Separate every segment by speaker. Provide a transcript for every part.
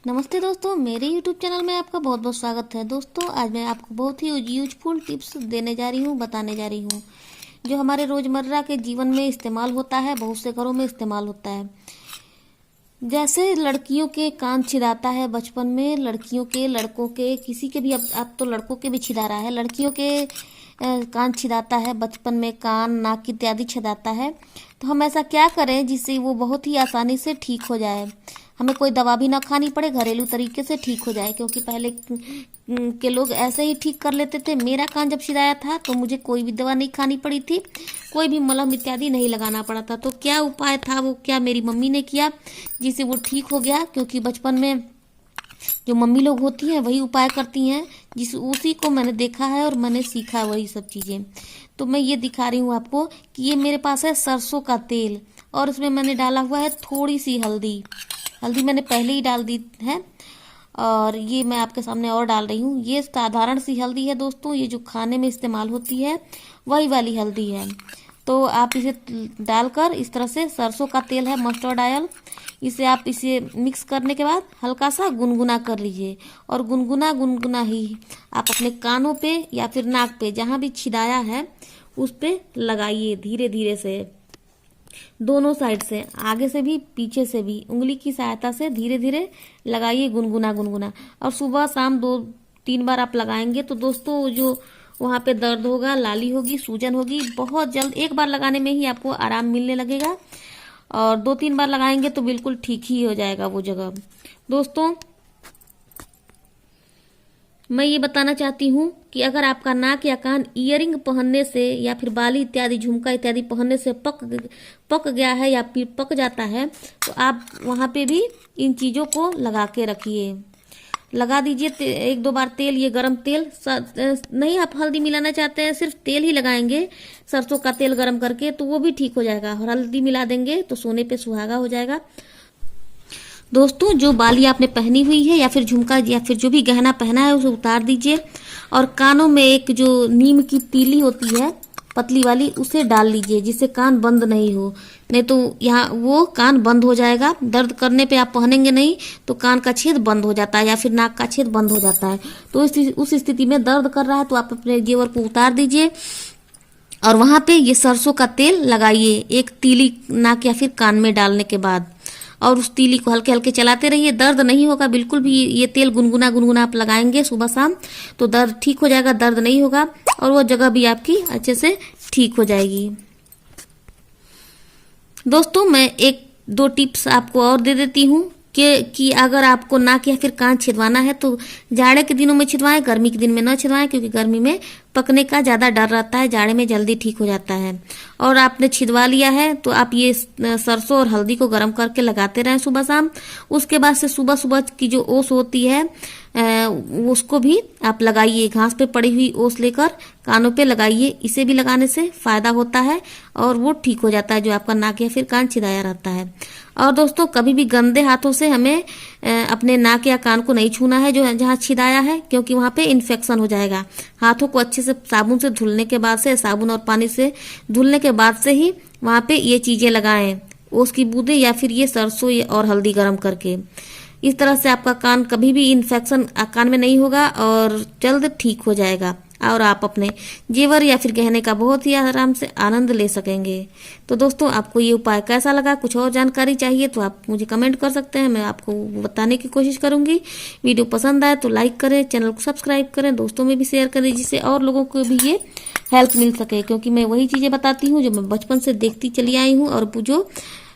Speaker 1: नमस्ते दोस्तों, मेरे YouTube चैनल में आपका बहुत बहुत स्वागत है। दोस्तों, आज मैं आपको बहुत ही यूजफुल टिप्स देने जा रही हूँ, बताने जा रही हूँ, जो हमारे रोज़मर्रा के जीवन में इस्तेमाल होता है, बहुत से घरों में इस्तेमाल होता है। जैसे लड़कियों के कान छिदाता है बचपन में, लड़कियों के, लड़कों के, किसी के भी, अब तो लड़कों के भी छिदा रहा है, लड़कियों के कान छिदाता है बचपन में, कान, नाक इत्यादि छिदाता है। तो हम ऐसा क्या करें जिससे वो बहुत ही आसानी से ठीक हो जाए, हमें कोई दवा भी ना खानी पड़े, घरेलू तरीके से ठीक हो जाए। क्योंकि पहले के लोग ऐसे ही ठीक कर लेते थे। मेरा कान जब छिदाया था तो मुझे कोई भी दवा नहीं खानी पड़ी थी, कोई भी मलहम इत्यादि नहीं लगाना पड़ा था। तो क्या उपाय था, वो क्या मेरी मम्मी ने किया जिससे वो ठीक हो गया। क्योंकि बचपन में जो मम्मी लोग होती हैं वही उपाय करती हैं, उसी को मैंने देखा है और मैंने सीखा वही सब चीज़ें। तो मैं ये दिखा रही हूँ आपको कि ये मेरे पास है सरसों का तेल, और इसमें मैंने डाला हुआ है थोड़ी सी हल्दी। हल्दी मैंने पहले ही डाल दी है, और ये मैं आपके सामने और डाल रही हूँ। ये साधारण सी हल्दी है दोस्तों, ये जो खाने में इस्तेमाल होती है वही वाली हल्दी है। तो आप इसे डालकर इस तरह से, सरसों का तेल है, मस्टर्ड ऑयल, इसे आप इसे मिक्स करने के बाद हल्का सा गुनगुना कर लीजिए। और गुनगुना गुनगुना ही आप अपने कानों पे या फिर नाक पे, जहाँ भी छिदाया है उस पे लगाइए, धीरे धीरे से, दोनों साइड से, आगे से भी पीछे से भी, उंगली की सहायता से धीरे धीरे लगाइए, गुनगुना गुनगुना। और सुबह शाम 2-3 बार आप लगाएंगे तो दोस्तों जो वहाँ पे दर्द होगा, लाली होगी, सूजन होगी, बहुत जल्द, एक बार लगाने में ही आपको आराम मिलने लगेगा। और 2-3 बार लगाएंगे तो बिल्कुल ठीक ही हो जाएगा वो जगह। दोस्तों, मैं ये बताना चाहती हूँ कि अगर आपका नाक या कान ईयरिंग पहनने से या फिर बाली इत्यादि, झुमका इत्यादि पहनने से पक गया है या फिर पक जाता है, तो आप वहाँ पे भी इन चीज़ों को लगा के रखिए, लगा दीजिए 1-2 बार तेल, ये गरम तेल नहीं, आप हल्दी मिलाना चाहते हैं, सिर्फ तेल ही लगाएंगे, सरसों का तेल गरम करके, तो वो भी ठीक हो जाएगा। और हल्दी मिला देंगे तो सोने पे सुहागा हो जाएगा। दोस्तों, जो बाली आपने पहनी हुई है या फिर झुमका या फिर जो भी गहना पहना है उसे उतार दीजिए, और कानों में एक जो नीम की तीली होती है पतली वाली, उसे डाल लीजिए, जिससे कान बंद नहीं हो। नहीं तो यहाँ वो कान बंद हो जाएगा, दर्द करने पे आप पहनेंगे नहीं तो कान का छेद बंद हो जाता है या फिर नाक का छेद बंद हो जाता है। तो उस स्थिति में दर्द कर रहा है तो आप अपने जेवर को उतार दीजिए और वहां पे ये सरसों का तेल लगाइए, एक तीली नाक या फिर कान में डालने के बाद, और उस तीली को हल्के हल्के चलाते रहिए। दर्द नहीं होगा बिल्कुल भी, ये तेल गुनगुना गुनगुना आप लगाएंगे सुबह शाम तो दर्द ठीक हो जाएगा, दर्द नहीं होगा, और वो जगह भी आपकी अच्छे से ठीक हो जाएगी। दोस्तों, मैं 1-2 टिप्स आपको और दे देती हूँ कि अगर आपको नाक या फिर कान छिदवाना है तो जाड़े के दिनों में छिदवाएं, गर्मी के दिन में न छिदवाएं, क्योंकि गर्मी में पकने का ज़्यादा डर रहता है, जाड़े में जल्दी ठीक हो जाता है। और आपने छिदवा लिया है तो आप ये सरसों और हल्दी को गर्म करके लगाते रहें सुबह शाम। उसके बाद से सुबह सुबह की जो ओस होती है उसको भी आप लगाइए, घास पे पड़ी हुई ओस लेकर कानों पे लगाइए, इसे भी लगाने से फायदा होता है और वो ठीक हो जाता है जो आपका नाक या फिर कान छिदाया रहता है। और दोस्तों, कभी भी गंदे हाथों से हमें अपने नाक या कान को नहीं छूना है जो जहाँ छिदाया है, क्योंकि वहाँ पे इन्फेक्शन हो जाएगा। हाथों को अच्छे से साबुन से धुलने के बाद से, साबुन और पानी से धुलने के बाद से ही वहाँ पे ये चीजें लगाएं, ओस की बूंदें या फिर ये सरसों और हल्दी गर्म करके। इस तरह से आपका कान कभी भी इन्फेक्शन कान में नहीं होगा और जल्द ठीक हो जाएगा, और आप अपने जेवर या फिर गहने का बहुत ही आराम से आनंद ले सकेंगे। तो दोस्तों, आपको ये उपाय कैसा लगा? कुछ और जानकारी चाहिए तो आप मुझे कमेंट कर सकते हैं, मैं आपको बताने की कोशिश करूंगी। वीडियो पसंद आए तो लाइक करें, चैनल को सब्सक्राइब करें, दोस्तों में भी शेयर करें, जिससे और लोगों को भी ये हेल्प मिल सके। क्योंकि मैं वही चीज़ें बताती हूँ जो मैं बचपन से देखती चली आई हूँ और जो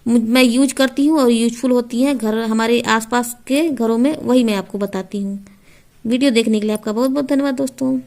Speaker 1: मैं यूज करती हूँ और यूजफुल होती हैं घर, हमारे आसपास के घरों में, वही मैं आपको बताती हूँ। वीडियो देखने के लिए आपका बहुत बहुत धन्यवाद दोस्तों।